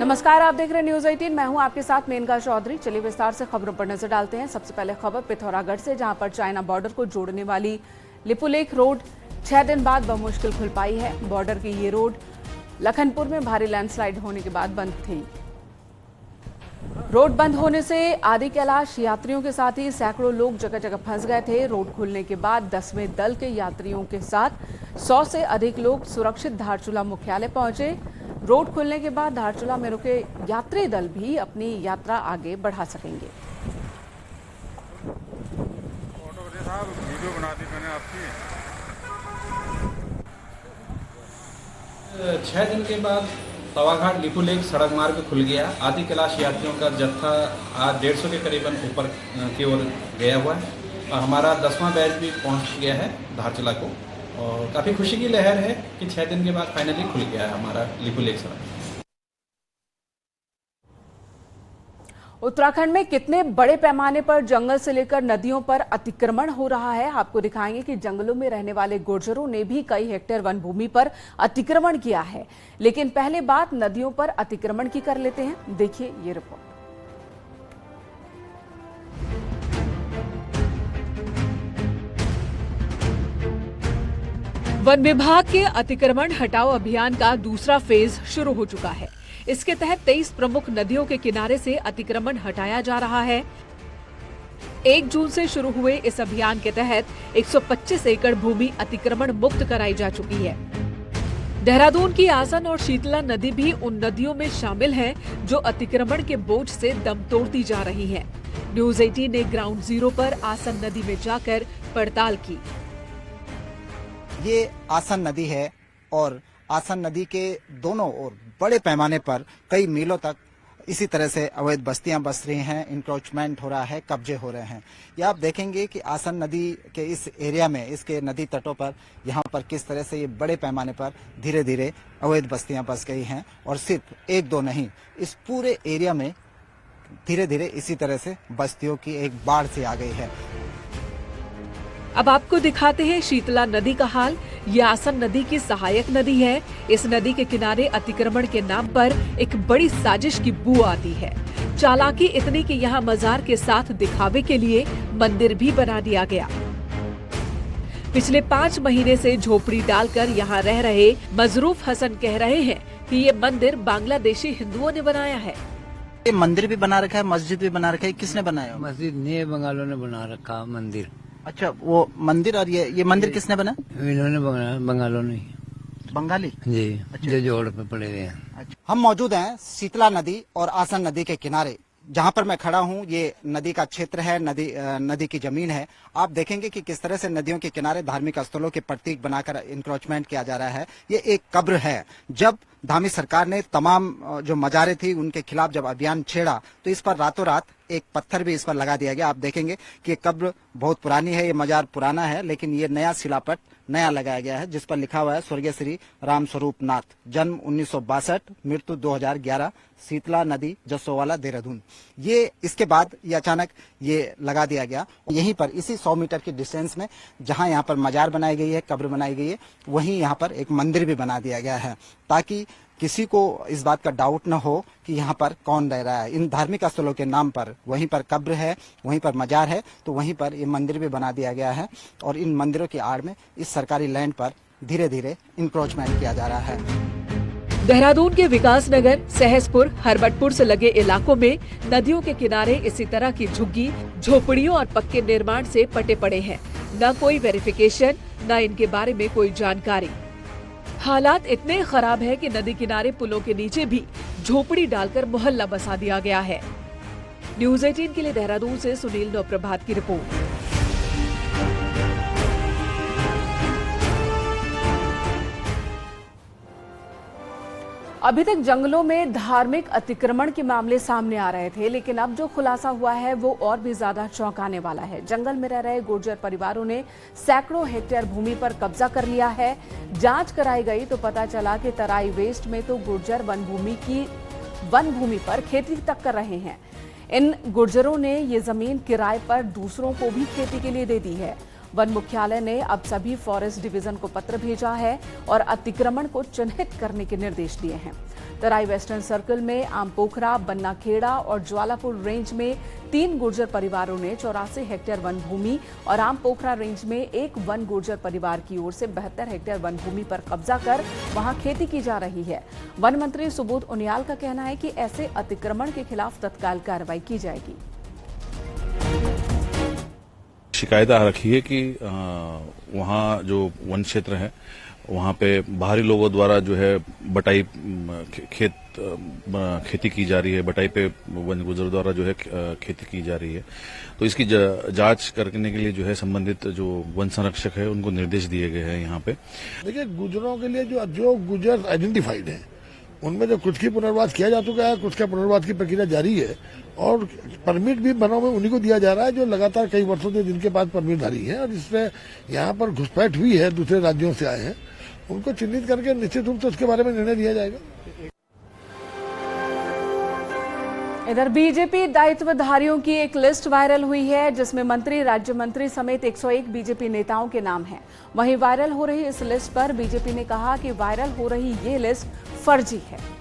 नमस्कार, आप देख रहे हैं न्यूज 18। मैं हूं आपके साथ मेनका चौधरी। चलिए विस्तार से खबरों पर नजर डालते हैं। सबसे पहले खबर पिथौरागढ़ से, जहां पर चाइना बॉर्डर को जोड़ने वाली लिपुलेख रोड 6 दिन बाद बमुश्किल खुल पाई है। बॉर्डर की ये रोड लखनपुर में भारी लैंडस्लाइड होने के बाद बंद थी। रोड बंद होने से आदि कैलाश यात्रियों के साथ ही सैकड़ों लोग जगह जगह फंस गए थे। रोड खुलने के बाद 10वें दल के यात्रियों के साथ 100 से अधिक लोग सुरक्षित धारचूला मुख्यालय पहुंचे। रोड खुलने के बाद धारचूला में रुके यात्री दल भी अपनी यात्रा आगे बढ़ा सकेंगे। वीडियो बना दी मैंने आपकी। 6 दिन के बाद तवाघाट लिपुलेख सड़क मार्ग खुल गया। आदि कैलाश यात्रियों का जत्था आज 150 के करीबन ऊपर की ओर गया हुआ है और हमारा 10वां बैच भी पहुंच गया है धारचूला को। और काफ़ी खुशी की लहर है कि 6 दिन के बाद फाइनली खुल गया है हमारा लिपुलेख सड़क। उत्तराखंड में कितने बड़े पैमाने पर जंगल से लेकर नदियों पर अतिक्रमण हो रहा है, आपको दिखाएंगे कि जंगलों में रहने वाले गुर्जरों ने भी कई हेक्टेयर वन भूमि पर अतिक्रमण किया है। लेकिन पहले बात नदियों पर अतिक्रमण की कर लेते हैं। देखिए ये रिपोर्ट। वन विभाग के अतिक्रमण हटाओ अभियान का दूसरा फेज शुरू हो चुका है। इसके तहत 23 प्रमुख नदियों के किनारे से अतिक्रमण हटाया जा रहा है। 1 जून से शुरू हुए इस अभियान के तहत 125 एकड़ भूमि अतिक्रमण मुक्त कराई जा चुकी है। देहरादून की आसन और शीतला नदी भी उन नदियों में शामिल है जो अतिक्रमण के बोझ से दम तोड़ती जा रही हैं। न्यूज 18 ने ग्राउंड जीरो पर आसन नदी में जाकर पड़ताल की। ये आसन नदी है और आसन नदी के दोनों ओर बड़े पैमाने पर कई मीलों तक इसी तरह से अवैध बस्तियां बस रही हैं, इंक्रोचमेंट हो रहा है, कब्जे हो रहे हैं। ये आप देखेंगे कि आसन नदी के इस एरिया में, इसके नदी तटों पर यहाँ पर किस तरह से ये बड़े पैमाने पर धीरे धीरे अवैध बस्तियां बस गई हैं। और सिर्फ 1-2 नहीं, इस पूरे एरिया में धीरे धीरे इसी तरह से बस्तियों की एक बाढ़ सी आ गई है। अब आपको दिखाते हैं शीतला नदी का हाल। ये आसन नदी की सहायक नदी है। इस नदी के किनारे अतिक्रमण के नाम पर एक बड़ी साजिश की बू आती है। चालाकी इतनी कि यहाँ मजार के साथ दिखावे के लिए मंदिर भी बना दिया गया। पिछले 5 महीने से झोपड़ी डालकर यहाँ रह रहे मजरूफ हसन कह रहे हैं कि ये मंदिर बांग्लादेशी हिंदुओं ने बनाया है। ये मंदिर भी बना रखा है, मस्जिद भी बना रखा है, किसने बनाया? मस्जिद नए बंगालों ने बना रखा मंदिर। अच्छा, वो मंदिर और ये मंदिर किसने बना? इन्होंने बनाया, बंगालों ने। बंगाली जी। अच्छा। जो जोड़ पे पड़े हुए हैं। अच्छा। हम मौजूद हैं शीतला नदी और आसन नदी के किनारे। जहां पर मैं खड़ा हूं ये नदी का क्षेत्र है, नदी की जमीन है। आप देखेंगे कि किस तरह से नदियों के किनारे धार्मिक स्थलों के प्रतीक बनाकर इंक्रोचमेंट किया जा रहा है। ये एक कब्र है। जब धामी सरकार ने तमाम जो मजारे थी उनके खिलाफ जब अभियान छेड़ा तो इस पर रातों रात एक पत्थर भी इस पर लगा दिया गया। आप देखेंगे कि ये कब्र बहुत पुरानी है, ये मजार पुराना है, लेकिन ये नया शिलापट नया लगाया गया है जिस पर लिखा हुआ है स्वर्गीय श्री राम स्वरूप नाथ, जन्म 1962, मृत्यु 2011, शीतला नदी, जसोवाला, देहरादून। ये इसके बाद ये अचानक ये लगा दिया गया। यहीं पर इसी 100 मीटर की डिस्टेंस में जहां यहाँ पर मजार बनाई गई है, कब्र बनाई गई है, वहीं यहाँ पर एक मंदिर भी बना दिया गया है ताकि किसी को इस बात का डाउट न हो कि यहाँ पर कौन रह रहा है। इन धार्मिक स्थलों के नाम पर वहीं पर कब्र है, वहीं पर मजार है, तो वहीं पर ये मंदिर भी बना दिया गया है। और इन मंदिरों की आड़ में इस सरकारी लैंड पर धीरे धीरे इंक्रोचमेंट किया जा रहा है। देहरादून के विकास नगर, सहसपुर, हरबटपुर से लगे इलाकों में नदियों के किनारे इसी तरह की झुग्गी, झोपड़ियों और पक्के निर्माण से पटे पड़े हैं। न कोई वेरिफिकेशन, न इनके बारे में कोई जानकारी। हालात इतने खराब है कि नदी किनारे पुलों के नीचे भी झोपड़ी डालकर मोहल्ला बसा दिया गया है। न्यूज 18 के लिए देहरादून से सुनील नवप्रभात की रिपोर्ट। अभी तक जंगलों में धार्मिक अतिक्रमण के मामले सामने आ रहे थे, लेकिन अब जो खुलासा हुआ है वो और भी ज्यादा चौंकाने वाला है। जंगल में रह रहे गुर्जर परिवारों ने सैकड़ों हेक्टेयर भूमि पर कब्जा कर लिया है। जांच कराई गई तो पता चला कि तराई वेस्ट में तो गुर्जर वन भूमि पर खेती तक कर रहे हैं। इन गुर्जरों ने ये जमीन किराए पर दूसरों को भी खेती के लिए दे दी है। वन मुख्यालय ने अब सभी फॉरेस्ट डिवीजन को पत्र भेजा है और अतिक्रमण को चिन्हित करने के निर्देश दिए हैं। तराई वेस्टर्न सर्कल में आमपोखरा, बन्नाखेड़ा और ज्वालापुर रेंज में 3 गुर्जर परिवारों ने 84 हेक्टेयर वन भूमि और आमपोखरा रेंज में एक वन गुर्जर परिवार की ओर से 72 हेक्टेयर वन भूमि पर कब्जा कर वहां खेती की जा रही है। वन मंत्री सुबोध उनियाल का कहना है कि ऐसे अतिक्रमण के खिलाफ तत्काल कार्रवाई की जाएगी। शिकायत आ रखी है कि वहाँ जो वन क्षेत्र है वहाँ पे बाहरी लोगों द्वारा जो है बटाई खेती की जा रही है, बटाई पे वन गुजर द्वारा जो है खेती की जा रही है। तो इसकी जांच करने के लिए जो है संबंधित जो वन संरक्षक है उनको निर्देश दिए गए हैं। यहाँ पे देखिए, गुजरों के लिए जो गुजर आइडेंटिफाइड है उनमें जो कुछ की पुनर्वास किया जा चुका है, कुछ का पुनर्वास की प्रक्रिया जारी है और परमिट भी बनाओ में उन्हीं को दिया जा रहा है जो लगातार कई वर्षों से जिनके पास परमिट धारी है और जिसमें यहाँ पर घुसपैठ हुई है, दूसरे राज्यों से आए हैं, उनको चिन्हित करके निश्चित रूप से उसके बारे में निर्णय लिया जाएगा। इधर बीजेपी दायित्वधारियों की एक लिस्ट वायरल हुई है जिसमें मंत्री, राज्य मंत्री समेत 101 बीजेपी नेताओं के नाम हैं। वहीं वायरल हो रही इस लिस्ट पर बीजेपी ने कहा कि वायरल हो रही ये लिस्ट फर्जी है।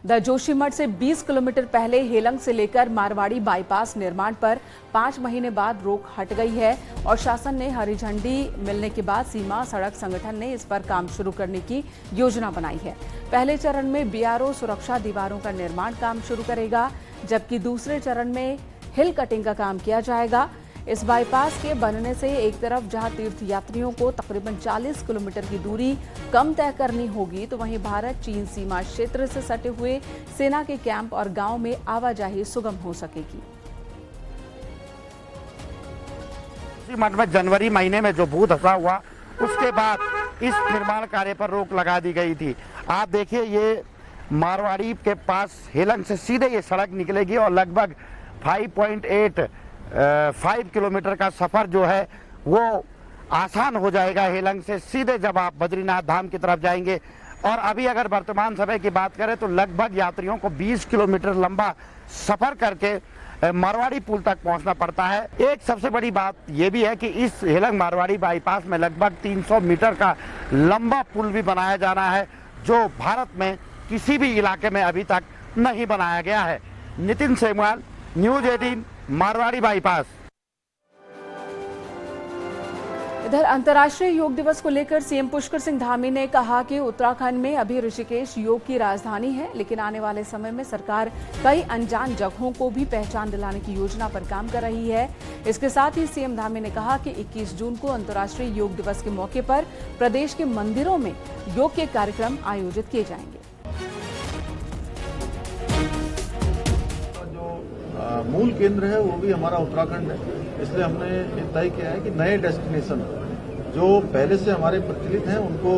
द जोशीमठ से 20 किलोमीटर पहले हेलंग से लेकर मारवाड़ी बाईपास निर्माण पर 5 महीने बाद रोक हट गई है और शासन ने हरी झंडी मिलने के बाद सीमा सड़क संगठन ने इस पर काम शुरू करने की योजना बनाई है। पहले चरण में बीआरओ सुरक्षा दीवारों का निर्माण काम शुरू करेगा, जबकि दूसरे चरण में हिल कटिंग का काम किया जाएगा। इस बाईपास के बनने से एक तरफ जहां तीर्थ यात्रियों को तकरीबन 40 किलोमीटर की दूरी कम तय करनी होगी, तो वहीं भारत चीन सीमा क्षेत्र से सटे हुए सेना के कैंप और गांव में आवाजाही सुगम हो सकेगी। मठ में जनवरी महीने में जो भू धसा हुआ उसके बाद इस निर्माण कार्य पर रोक लगा दी गई थी। आप देखिए, ये मारवाड़ी के पास हेलंग से सीधे ये सड़क निकलेगी और लगभग 5 किलोमीटर का सफर जो है वो आसान हो जाएगा हेलंग से सीधे जब आप बद्रीनाथ धाम की तरफ जाएंगे। और अभी अगर वर्तमान समय की बात करें तो लगभग यात्रियों को 20 किलोमीटर लंबा सफर करके मारवाड़ी पुल तक पहुंचना पड़ता है। एक सबसे बड़ी बात यह भी है कि इस हेलंग मारवाड़ी बाईपास में लगभग 300 मीटर का लंबा पुल भी बनाया जाना है जो भारत में किसी भी इलाके में अभी तक नहीं बनाया गया है। Nitin Semwal, news 18, Marwari bypass. इधर अंतर्राष्ट्रीय योग दिवस को लेकर सीएम पुष्कर सिंह धामी ने कहा कि उत्तराखंड में अभी ऋषिकेश योग की राजधानी है, लेकिन आने वाले समय में सरकार कई अनजान जगहों को भी पहचान दिलाने की योजना पर काम कर रही है। इसके साथ ही सीएम धामी ने कहा कि 21 जून को अंतर्राष्ट्रीय योग दिवस के मौके पर प्रदेश के मंदिरों में योग के कार्यक्रम आयोजित किए जाएंगे। मूल केंद्र है वो भी हमारा उत्तराखंड है, इसलिए हमने ये तय किया है कि नए डेस्टिनेशन जो पहले से हमारे प्रचलित हैं उनको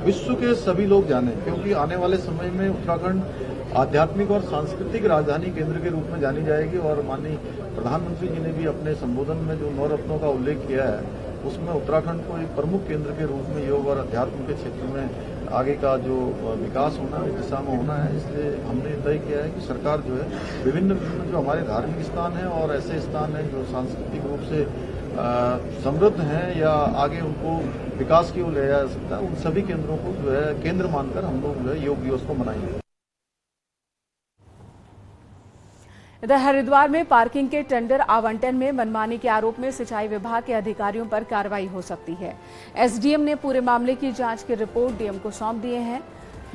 विश्व के सभी लोग जाने, क्योंकि आने वाले समय में उत्तराखंड आध्यात्मिक और सांस्कृतिक राजधानी केंद्र के रूप में जानी जाएगी। और माननीय प्रधानमंत्री जी ने भी अपने संबोधन में जो 9 रत्नों का उल्लेख किया है उसमें उत्तराखंड को एक प्रमुख केंद्र के रूप में योग और अध्यात्म के क्षेत्र में आगे का जो विकास होना है उस दिशा में होना है। इसलिए हमने तय किया है कि सरकार जो है विभिन्न जो हमारे धार्मिक स्थान हैं और ऐसे स्थान हैं जो सांस्कृतिक रूप से समृद्ध हैं या आगे उनको विकास की ओर ले जा सकता है, उन सभी केंद्रों को जो है केंद्र मानकर हम लोग जो है योग दिवस को मनाएंगे। इधर हरिद्वार में पार्किंग के टेंडर आवंटन में मनमानी के आरोप में सिंचाई विभाग के अधिकारियों पर कार्रवाई हो सकती है। एसडीएम ने पूरे मामले की जांच की रिपोर्ट डीएम को सौंप दिए हैं,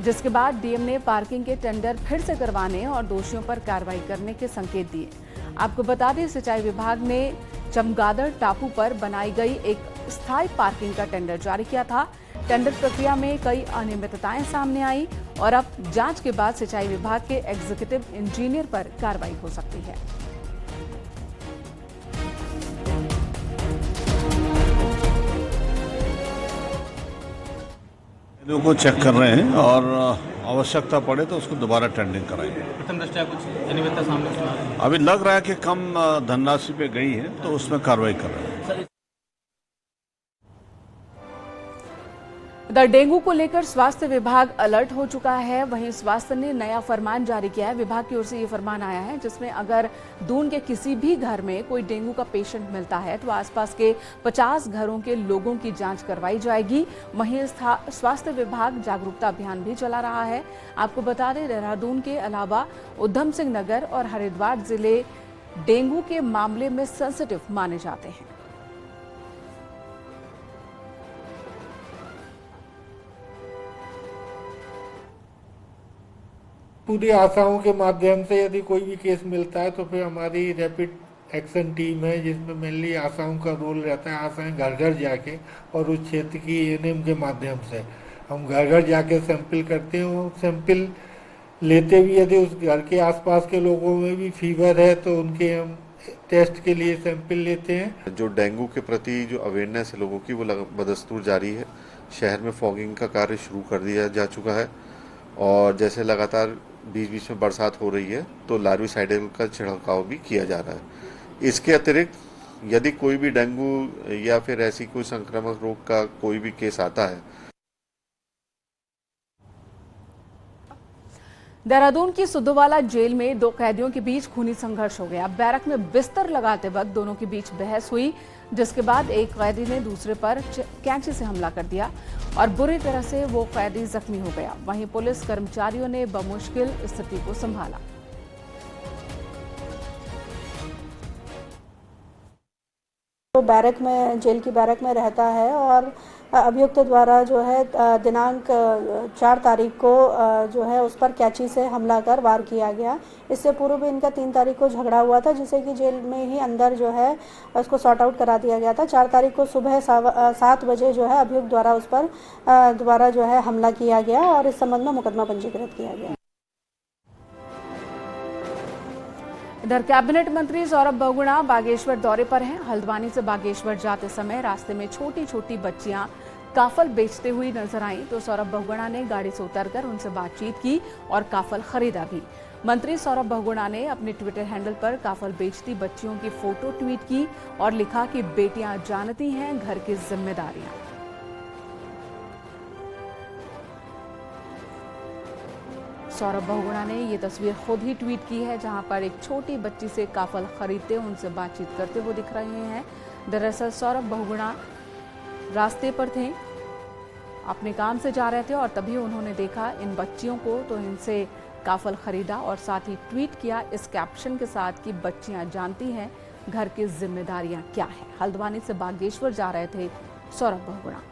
जिसके बाद डीएम ने पार्किंग के टेंडर फिर से करवाने और दोषियों पर कार्रवाई करने के संकेत दिए। आपको बता दें, सिंचाई विभाग ने चमगादड़ टापू पर बनाई गई एक स्थायी पार्किंग का टेंडर जारी किया था। टेंडर प्रक्रिया में कई अनियमितताएं सामने आई और अब जांच के बाद सिंचाई विभाग के एग्जीक्यूटिव इंजीनियर पर कार्रवाई हो सकती है। को चेक कर रहे हैं और आवश्यकता पड़े तो उसको दोबारा टेंडरिंग कराएंगे। प्रथम दृष्टया कुछ अनियमितता सामने अभी लग रहा है कि कम धनराशि पे गई है तो उसमें कार्रवाई कर रहे हैं। इधर डेंगू को लेकर स्वास्थ्य विभाग अलर्ट हो चुका है। वहीं स्वास्थ्य ने नया फरमान जारी किया है। विभाग की ओर से ये फरमान आया है जिसमें अगर दून के किसी भी घर में कोई डेंगू का पेशेंट मिलता है तो आसपास के 50 घरों के लोगों की जांच करवाई जाएगी। वहीं स्वास्थ्य विभाग जागरूकता अभियान भी चला रहा है। आपको बता दें, देहरादून के अलावा उधम सिंह नगर और हरिद्वार जिले डेंगू के मामले में सेंसिटिव माने जाते हैं। पूरी आशाओं के माध्यम से यदि कोई भी केस मिलता है तो फिर हमारी रैपिड एक्शन टीम है जिसमें मेनली आशाओं का रोल रहता है। आशाएं घर घर जाके और उस क्षेत्र की एएनएम के माध्यम से हम घर घर जाके सैंपल करते हैं। वो सैंपल लेते भी यदि उस घर के आसपास के लोगों में भी फीवर है तो उनके हम टेस्ट के लिए सैंपल लेते हैं। जो डेंगू के प्रति जो अवेयरनेस है लोगों की वो बदस्तूर जारी है। शहर में फॉगिंग का कार्य शुरू कर दिया जा चुका है और जैसे लगातार बीच बीच में बरसात हो रही है तो लार्विसाइडल का छिड़काव भी किया जा रहा है। इसके अतिरिक्त यदि कोई भी डेंगू या फिर ऐसी कोई संक्रामक रोग का कोई भी केस आता है। देहरादून की सुद्धोवाला जेल में 2 कैदियों के बीच खूनी संघर्ष हो गया। बैरक में बिस्तर लगाते वक्त दोनों के बीच बहस हुई, जिसके बाद एक कैदी ने दूसरे पर कैंची से हमला कर दिया और बुरी तरह से वो कैदी जख्मी हो गया। वहीं पुलिस कर्मचारियों ने बमुश्किल स्थिति को संभाला। वो बैरक में, जेल की बैरक में रहता है और अभियुक्त द्वारा जो है दिनांक 4 तारीख को जो है उस पर कैंची से हमला कर वार किया गया। इससे पूर्व भी इनका 3 तारीख को झगड़ा हुआ था जिसे कि जेल में ही अंदर जो है उसको सॉर्ट आउट करा दिया गया था। 4 तारीख को सुबह 7 बजे जो है अभियुक्त द्वारा उस पर दोबारा जो है हमला किया गया और इस संबंध में मुकदमा पंजीकृत किया गया। इधर कैबिनेट मंत्री सौरभ बहुगुणा बागेश्वर दौरे पर हैं। हल्द्वानी से बागेश्वर जाते समय रास्ते में छोटी छोटी बच्चियां काफल बेचते हुई नजर आईं तो सौरभ बहुगुणा ने गाड़ी से उतरकर उनसे बातचीत की और काफल खरीदा भी। मंत्री सौरभ बहुगुणा ने अपने ट्विटर हैंडल पर काफल बेचती बच्चियों की फोटो ट्वीट की और लिखा कि बेटियां जानती हैं घर की जिम्मेदारियां। सौरभ बहुगुणा ने ये तस्वीर खुद ही ट्वीट की है जहां पर एक छोटी बच्ची से काफल खरीदते उनसे बातचीत करते हुए दिख रहे हैं। दरअसल सौरभ बहुगुणा रास्ते पर थे, अपने काम से जा रहे थे और तभी उन्होंने देखा इन बच्चियों को तो इनसे काफल खरीदा और साथ ही ट्वीट किया इस कैप्शन के साथ कि बच्चियां जानती हैं घर की जिम्मेदारियां क्या है। हल्द्वानी से बागेश्वर जा रहे थे सौरभ बहुगुणा।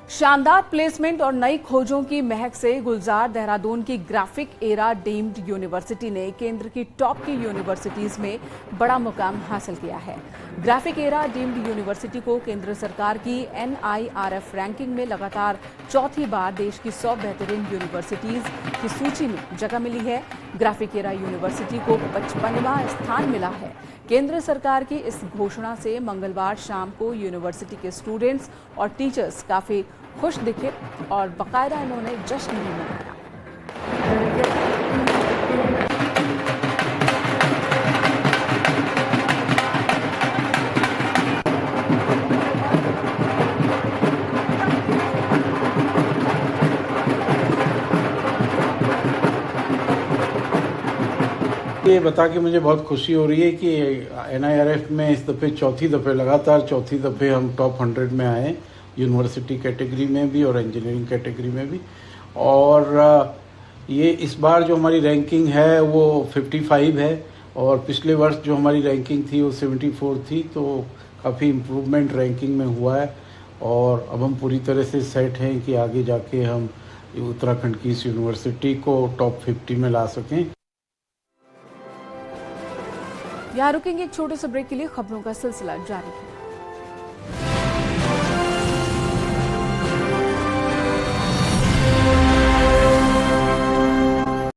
शानदार प्लेसमेंट और नई खोजों की महक से गुलजार देहरादून की ग्राफिक एरा डीम्ड यूनिवर्सिटी ने केंद्र की टॉप की यूनिवर्सिटीज में बड़ा मुकाम हासिल किया है। ग्राफिक एरा डीम्ड यूनिवर्सिटी को केंद्र सरकार की NIRF रैंकिंग में लगातार चौथी बार देश की 100 बेहतरीन यूनिवर्सिटीज की सूची में जगह मिली है। ग्राफिक एरा यूनिवर्सिटी को 55वां स्थान मिला है। केंद्र सरकार की इस घोषणा से मंगलवार शाम को यूनिवर्सिटी के स्टूडेंट्स और टीचर्स काफी खुश दिखे और बाकायदा इन्होंने जश्न भी मनाया। ये बता के मुझे बहुत खुशी हो रही है कि NIRF में इस दफ़े लगातार चौथी दफ़े हम टॉप 100 में आए, यूनिवर्सिटी कैटेगरी में भी और इंजीनियरिंग कैटेगरी में भी। और ये इस बार जो हमारी रैंकिंग है वो 55 है और पिछले वर्ष जो हमारी रैंकिंग थी वो 74 थी, तो काफ़ी इम्प्रूवमेंट रैंकिंग में हुआ है और अब हम पूरी तरह से सेट हैं कि आगे जाके हम उत्तराखंड की इस यूनिवर्सिटी को टॉप 50 में ला सकें। यहाँ रुकेंगे एक छोटे से ब्रेक के लिए, खबरों का सिलसिला जारी है।